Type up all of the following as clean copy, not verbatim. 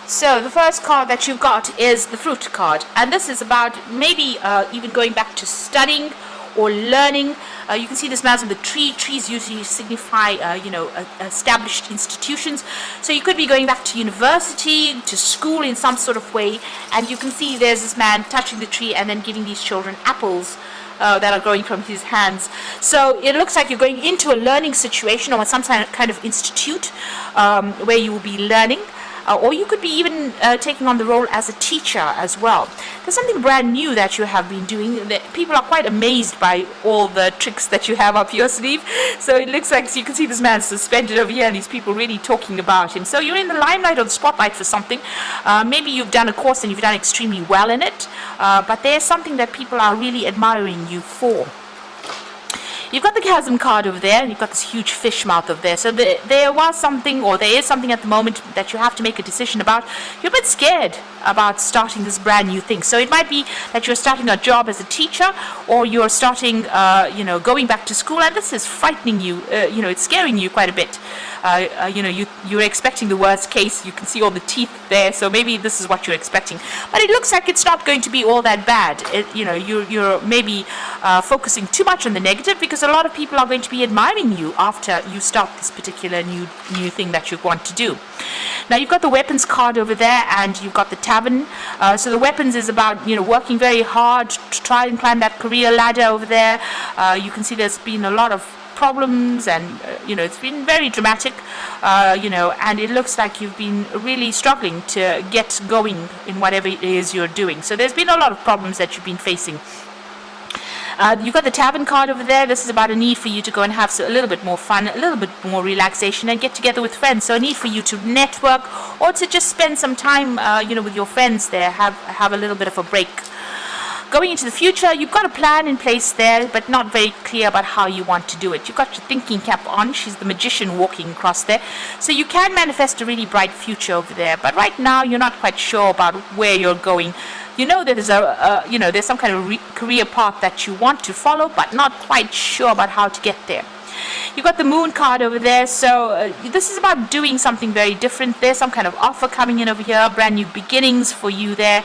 So the first card that you've got is the fruit card, and this is about maybe even going back to studying or learning. You can see this mouse with the tree. Trees usually signify, established institutions. So you could be going back to university, to school in some sort of way, and you can see there's this man touching the tree and then giving these children apples that are growing from his hands. So it looks like you're going into a learning situation or some kind of institute where you will be learning. Or you could be even taking on the role as a teacher as well. There's something brand new that you have been doing. People are quite amazed by all the tricks that you have up your sleeve. So it looks like, so you can see this man suspended over here and these people really talking about him. So you're in the limelight or the spotlight for something. Maybe you've done a course and you've done extremely well in it. But there's something that people are really admiring you for. You've got the chasm card over there, and you've got this huge fish mouth over there. So there was something, or there is something at the moment that you have to make a decision about. You're a bit scared about starting this brand new thing. So it might be that you're starting a job as a teacher, or you're starting, going back to school, and this is frightening you. It's scaring you quite a bit. You're expecting the worst case. You can see all the teeth there, so maybe this is what you're expecting. But it looks like it's not going to be all that bad. You're maybe focusing too much on the negative, because a lot of people are going to be admiring you after you start this particular new thing that you want to do. Now you've got the weapons card over there, and you've got the tavern. So the weapons is about working very hard to try and climb that career ladder over there. You can see there's been a lot of problems, and it's been very dramatic, and it looks like you've been really struggling to get going in whatever it is you're doing. So there's been a lot of problems that you've been facing. You've got the tavern card over there. This is about a need for you to go and have a little bit more fun, a little bit more relaxation, and get together with friends. So a need for you to network, or to just spend some time with your friends there, have a little bit of a break. Going into the future, you've got a plan in place there, but not very clear about how you want to do it. You've got your thinking cap on. She's the magician walking across there. So you can manifest a really bright future over there. But right now, you're not quite sure about where you're going. There's there's some kind of career path that you want to follow, but not quite sure about how to get there. You've got the moon card over there, so this is about doing something very different. There's some kind of offer coming in over here, brand new beginnings for you there.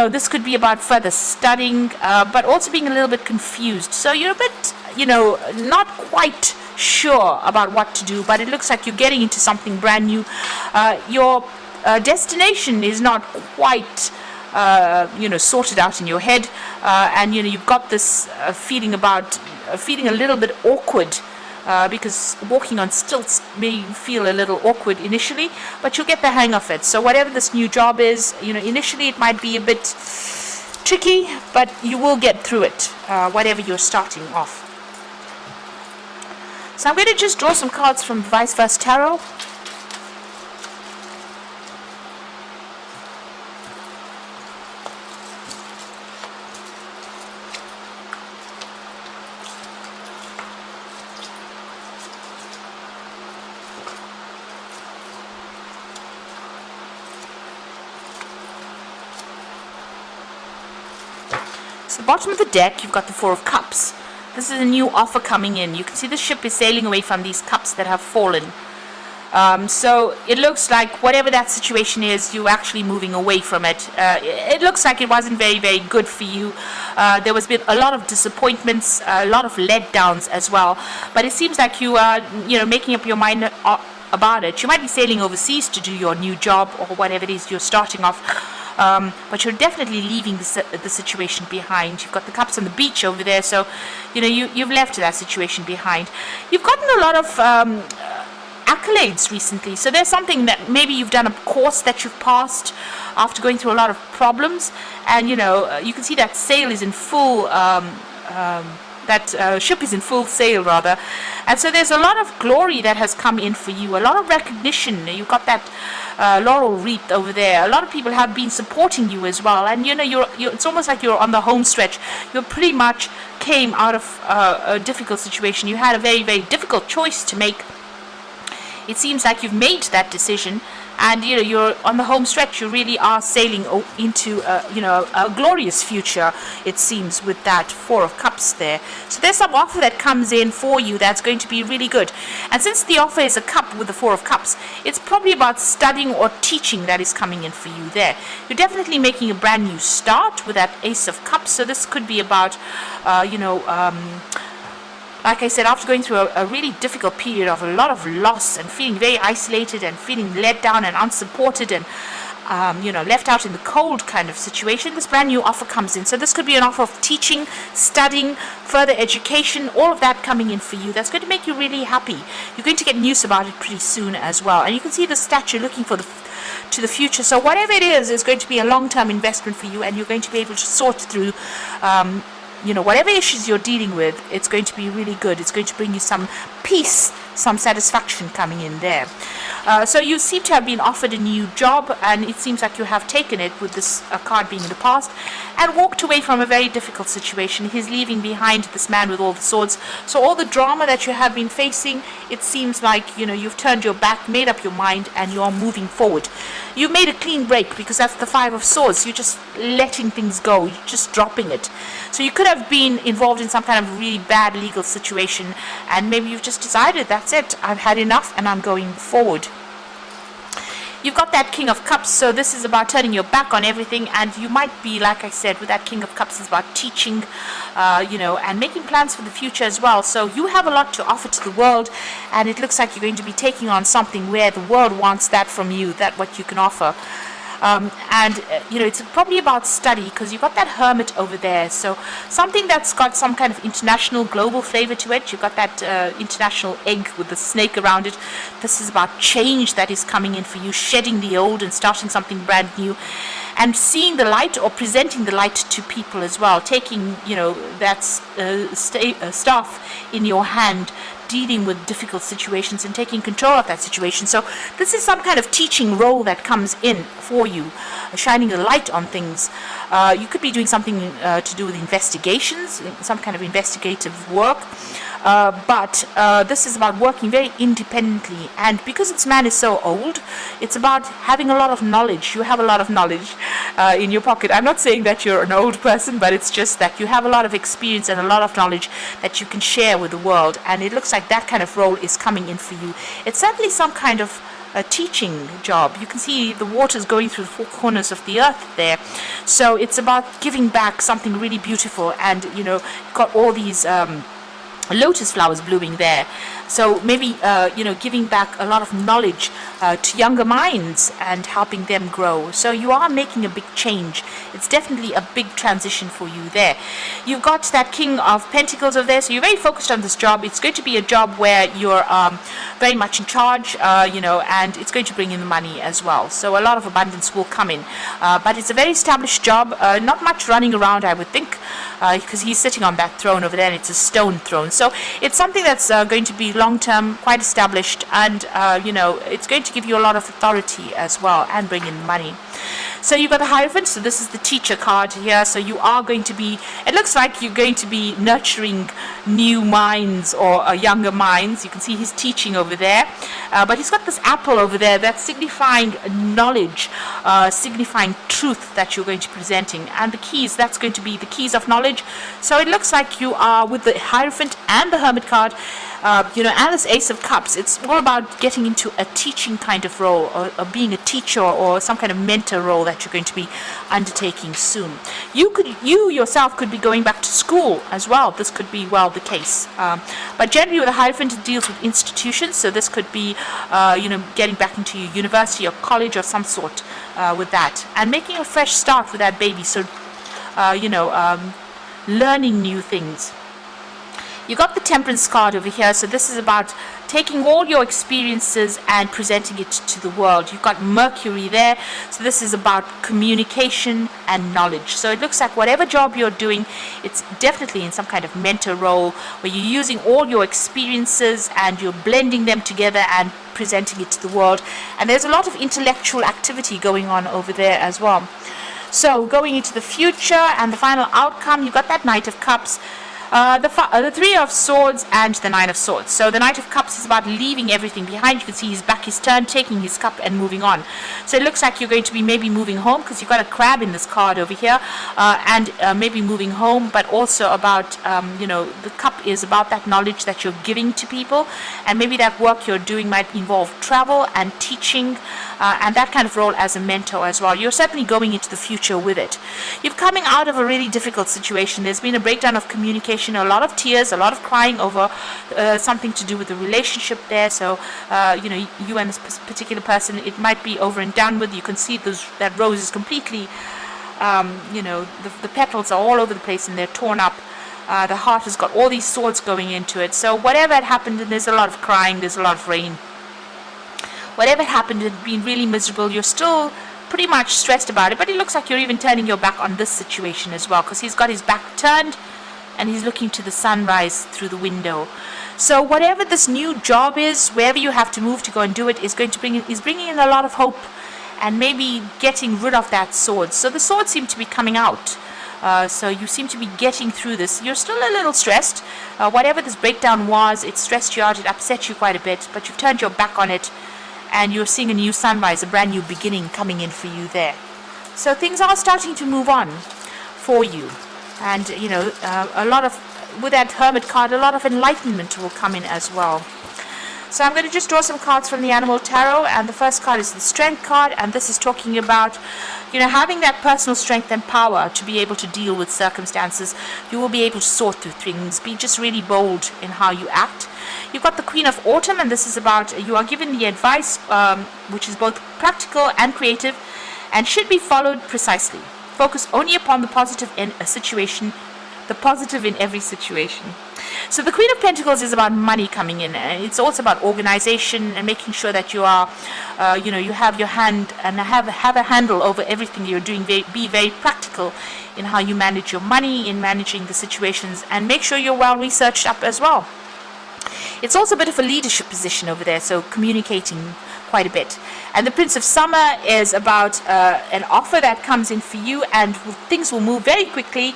This could be about further studying, but also being a little bit confused. So you're a bit, not quite sure about what to do, but it looks like you're getting into something brand new. Your destination is not quite sorted out in your head, and you've got this feeling a little bit awkward, because walking on stilts may feel a little awkward initially, but you'll get the hang of it. So whatever this new job is, initially it might be a bit tricky, but you will get through it, whatever you're starting off. So I'm going to just draw some cards from Vice Versa Tarot. So the bottom of the deck, you've got the Four of Cups. This is a new offer coming in. You can see the ship is sailing away from these cups that have fallen. So it looks like whatever that situation is, you're actually moving away from it. It looks like it wasn't very, very good for you. There was been a lot of disappointments, a lot of letdowns as well. But it seems like you are, making up your mind about it. You might be sailing overseas to do your new job or whatever it is you're starting off. But you're definitely leaving the situation behind. You've got the cups on the beach over there, so you've left that situation behind. You've gotten a lot of accolades recently, so there's something that maybe you've done a course that you've passed after going through a lot of problems, and you can see that sail is in full. That ship is in full sail, rather, and so there's a lot of glory that has come in for you, a lot of recognition. You've got that laurel wreath over there. A lot of people have been supporting you as well, and you're it's almost like you're on the home stretch. You pretty much came out of a difficult situation. You had a very, very difficult choice to make. It seems like you've made that decision, and you're on the home stretch. You really are sailing into a glorious future, it seems, with that Four of Cups there. So there's some offer that comes in for you that's going to be really good. And since the offer is a cup with the Four of Cups, it's probably about studying or teaching that is coming in for you there. You're definitely making a brand new start with that Ace of Cups. So this could be about like I said, after going through a really difficult period of a lot of loss and feeling very isolated and feeling let down and unsupported and left out in the cold kind of situation, this brand new offer comes in. So this could be an offer of teaching, studying, further education, all of that coming in for you. That's going to make you really happy. You're going to get news about it pretty soon as well. And you can see the statue looking to the future. So whatever it is going to be a long-term investment for you, and you're going to be able to sort through whatever issues you're dealing with. It's going to be really good. It's going to bring you some peace, some satisfaction coming in there. So you seem to have been offered a new job, and it seems like you have taken it, with this card being in the past, and walked away from a very difficult situation. He's leaving behind this man with all the swords. So all the drama that you have been facing, it seems like you've turned your back, made up your mind, and you're moving forward. You've made a clean break, because that's the Five of Swords. You're just letting things go. You're just dropping it. So you could have been involved in some kind of really bad legal situation, and maybe you've just decided, that's it, I've had enough and I'm going forward. You've got that King of Cups, so this is about turning your back on everything, and you might be, like I said, with that King of Cups, is about teaching, and making plans for the future as well. So you have a lot to offer to the world, and it looks like you're going to be taking on something where the world wants that from you, that what you can offer. It's probably about study, because you've got that Hermit over there. So something that's got some kind of international, global flavor to it. You've got that international egg with the snake around it. This is about change that is coming in for you, shedding the old and starting something brand new, and seeing the light, or presenting the light to people as well. Taking, that staff in your hand, dealing with difficult situations and taking control of that situation. So this is some kind of teaching role that comes in for you, shining a light on things. You could be doing something to do with investigations, some kind of investigative work. But this is about working very independently, and because this man is so old, it's about having a lot of knowledge. You have a lot of knowledge in your pocket. I'm not saying that you're an old person, but it's just that you have a lot of experience and a lot of knowledge that you can share with the world, and it looks like that kind of role is coming in for you. It's certainly some kind of a teaching job. You can see the waters going through the four corners of the earth there. So it's about giving back something really beautiful, and got all these lotus flowers blooming there. So maybe giving back a lot of knowledge to younger minds and helping them grow. So you are making a big change. It's definitely a big transition for you there. You've got that King of Pentacles over there, so you're very focused on this job. It's going to be a job where you're very much in charge, and it's going to bring in the money as well. So a lot of abundance will come in. But it's a very established job, not much running around, I would think, because he's sitting on that throne over there, and it's a stone throne. So it's something that's going to be long-term, quite established, and it's going to give you a lot of authority as well, and bring in money. So you've got the Hierophant, so this is the teacher card here. So you are going to be, it looks like you're going to be nurturing new minds, or younger minds. You can see he's teaching over there, but he's got this apple over there that's signifying knowledge, signifying truth that you're going to be presenting, and the keys, that's going to be the keys of knowledge. So it looks like you are, with the Hierophant and the Hermit card, and this Ace of Cups, it's all about getting into a teaching kind of role, or being a teacher, or some kind of mentor role that you're going to be undertaking soon. You yourself could be going back to school as well. This could be, well, the case. But generally with the Hierophant, it deals with institutions, so this could be, getting back into your university or college or some sort with that, and making a fresh start with that baby. So, learning new things. You got the Temperance card over here, so this is about taking all your experiences and presenting it to the world. You've got Mercury there, so this is about communication and knowledge. So it looks like whatever job you're doing, it's definitely in some kind of mentor role, where you're using all your experiences and you're blending them together and presenting it to the world. And there's a lot of intellectual activity going on over there as well. So going into the future and the final outcome, you've got that Knight of Cups. The Three of Swords and the Nine of Swords. So the Knight of Cups is about leaving everything behind. You can see his back is turned, taking his cup and moving on. So it looks like you're going to be maybe moving home, because you've got a crab in this card over here, and maybe moving home, but also about, the cup is about that knowledge that you're giving to people, and maybe that work you're doing might involve travel and teaching, and that kind of role as a mentor as well. You're certainly going into the future with it. You're coming out of a really difficult situation. There's been a breakdown of communication, a lot of tears, a lot of crying over something to do with the relationship there. So, you and this particular person, it might be over and done with. You can see that rose is completely, the petals are all over the place and they're torn up. The heart has got all these swords going into it. So whatever had happened, and there's a lot of crying, there's a lot of rain. Whatever happened, it had been really miserable. You're still pretty much stressed about it, but it looks like you're even turning your back on this situation as well, because he's got his back turned and he's looking to the sunrise through the window. So whatever this new job is, wherever you have to move to go and do it, is bringing in a lot of hope and maybe getting rid of that sword. So the swords seem to be coming out. So you seem to be getting through this. You're still a little stressed. Whatever this breakdown was, it stressed you out, it upset you quite a bit, but you've turned your back on it, and you're seeing a new sunrise, a brand new beginning coming in for you there. So things are starting to move on for you. And, with that Hermit card, a lot of enlightenment will come in as well. So I'm going to just draw some cards from the Animal Tarot, and the first card is the Strength card, and this is talking about, having that personal strength and power to be able to deal with circumstances. You will be able to sort through things, be just really bold in how you act. You've got the Queen of Autumn, and this is about, you are given the advice, which is both practical and creative, and should be followed precisely. Focus only upon the positive in a situation, the positive in every situation. So the Queen of Pentacles is about money coming in, and it's also about organization and making sure that you are, you have your hand and have a handle over everything you're doing. Be very practical in how you manage your money, in managing the situations, and make sure you're well researched up as well. It's also a bit of a leadership position over there, so communicating quite a bit. And the Prince of Summer is about an offer that comes in for you, and things will move very quickly.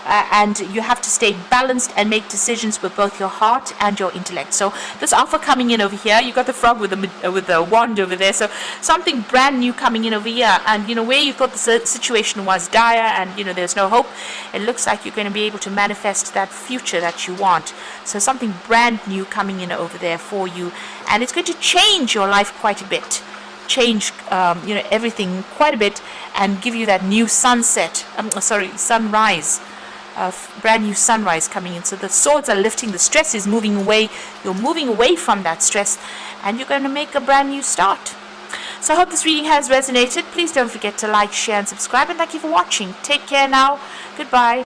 And you have to stay balanced and make decisions with both your heart and your intellect. So this offer coming in over here, you got the frog with the wand over there. So something brand new coming in over here, and where you thought the situation was dire and there's no hope, it looks like you're going to be able to manifest that future that you want. So something brand new coming in over there for you, and it's going to change your life quite a bit. Change everything quite a bit, and give you that new sunrise. Brand new sunrise coming in. So the swords are lifting, the stress is moving away, you're moving away from that stress, and you're going to make a brand new start. So I hope this reading has resonated. Please don't forget to like, share and subscribe, and thank you for watching. Take care now. Goodbye.